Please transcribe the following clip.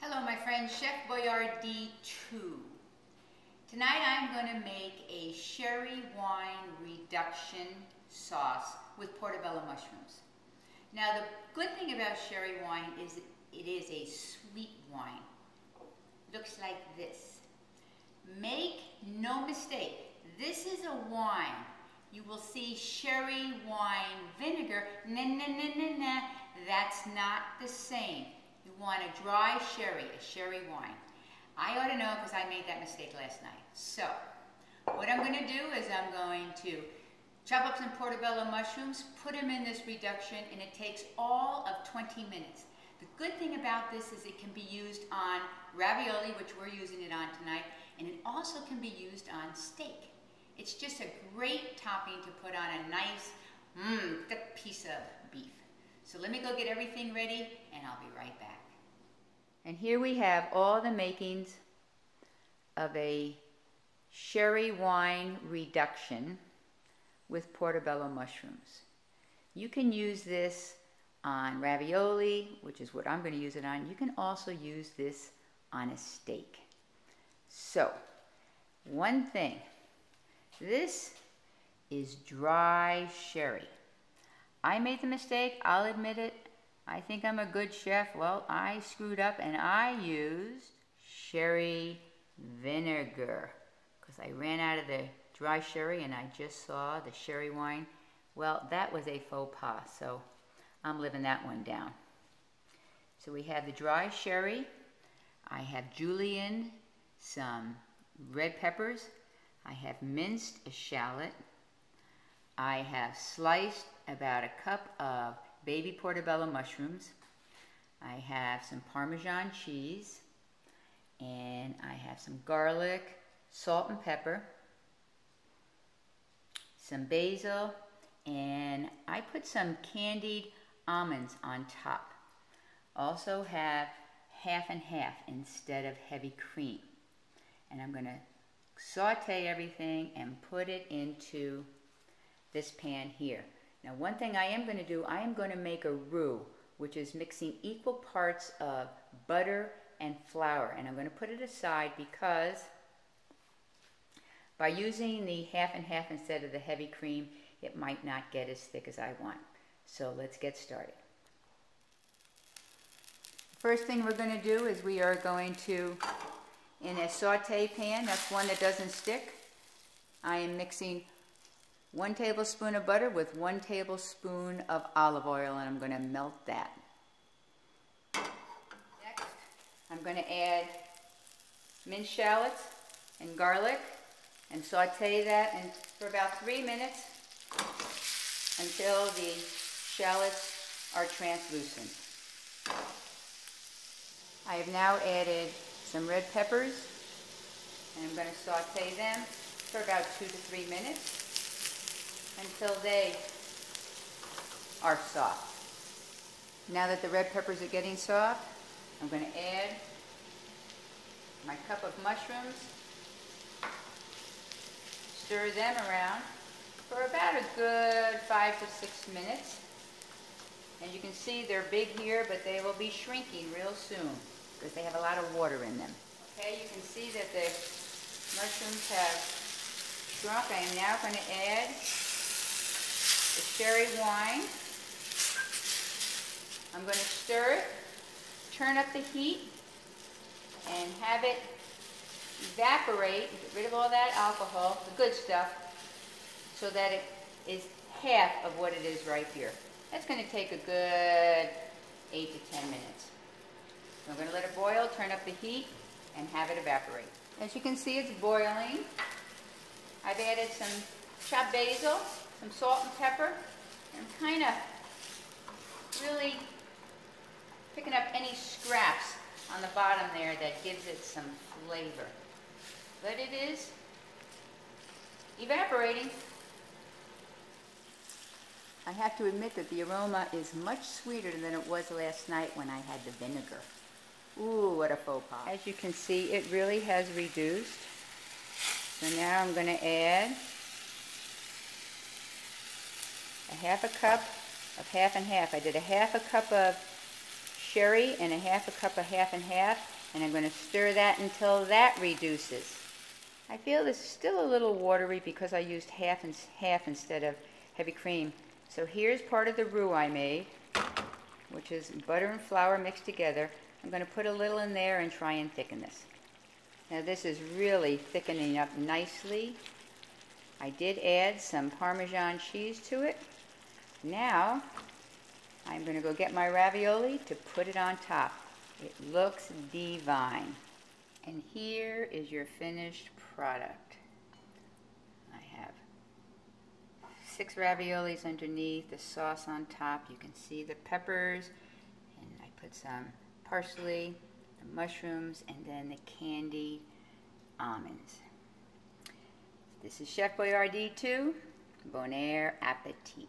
Hello my friend, Chef Boyardee 2. Tonight I'm going to make a sherry wine reduction sauce with portobello mushrooms. Now the good thing about sherry wine is it is a sweet wine. Looks like this. Make no mistake, this is a wine. You will see sherry wine vinegar. Nah. That's not the same. You want a dry sherry, a sherry wine. I ought to know because I made that mistake last night. So, what I'm going to do is I'm going to chop up some portobello mushrooms, put them in this reduction, and it takes all of 20 minutes. The good thing about this is it can be used on ravioli, which we're using it on tonight, and it also can be used on steak. It's just a great topping to put on a nice, thick piece of beef. So let me go get everything ready, and I'll be right back. And here we have all the makings of a sherry wine reduction with portobello mushrooms. You can use this on ravioli, which is what I'm going to use it on. You can also use this on a steak. So, one thing, this is dry sherry. I made the mistake, I'll admit it. I think I'm a good chef. Well, I screwed up and I used sherry vinegar because I ran out of the dry sherry and I just saw the sherry wine. Well, that was a faux pas, so I'm living that one down. So we have the dry sherry. I have julienne, some red peppers. I have minced a shallot. I have sliced about a cup of baby portobello mushrooms. I have some Parmesan cheese, and I have some garlic, salt and pepper, some basil, and I put some candied almonds on top. Also have half and half instead of heavy cream. And I'm going to saute everything and put it into this pan here. Now one thing I am going to do, I am going to make a roux, which is mixing equal parts of butter and flour. And I'm going to put it aside because by using the half and half instead of the heavy cream, it might not get as thick as I want. So let's get started. First thing we're going to do is we are going to, in a saute pan, that's one that doesn't stick, I am mixing 1 tablespoon of butter with 1 tablespoon of olive oil, and I'm going to melt that. Next, I'm going to add minced shallots and garlic and saute that for about 3 minutes until the shallots are translucent. I have now added some red peppers, and I'm going to saute them for about 2 to 3 minutes until they are soft. Now that the red peppers are getting soft, I'm going to add my cup of mushrooms, stir them around for about a good 5 to 6 minutes. And you can see they're big here, but they will be shrinking real soon because they have a lot of water in them. Okay, you can see that the mushrooms have shrunk. I am now going to add the sherry wine. I'm going to stir it, turn up the heat, and have it evaporate, get rid of all that alcohol, the good stuff, so that it is half of what it is right here. That's going to take a good 8 to 10 minutes. So I'm going to let it boil, turn up the heat, and have it evaporate. As you can see, it's boiling. I've added some chopped basil, some salt and pepper, and I'm kind of really picking up any scraps on the bottom there that gives it some flavor. But it is evaporating. I have to admit that the aroma is much sweeter than it was last night when I had the vinegar. Ooh, what a faux pas. As you can see, it really has reduced. So now I'm going to add a half a cup half and half. I did a half a cup of sherry and a half a cup of half and half, And I'm going to stir that until that reduces. I feel this is still a little watery because I used half and half instead of heavy cream. So here's part of the roux I made, which is butter and flour mixed together. I'm going to put a little in there and try and thicken this. Now this is really thickening up nicely. I did add some Parmesan cheese to it. Now I'm going to go get my ravioli to put it on top. It looks divine. And here is your finished product. I have 6 raviolis underneath, the sauce on top. You can see the peppers, and I put some parsley, the mushrooms, and then the candied almonds. This is Chef Boyardee 2. Bon appetit.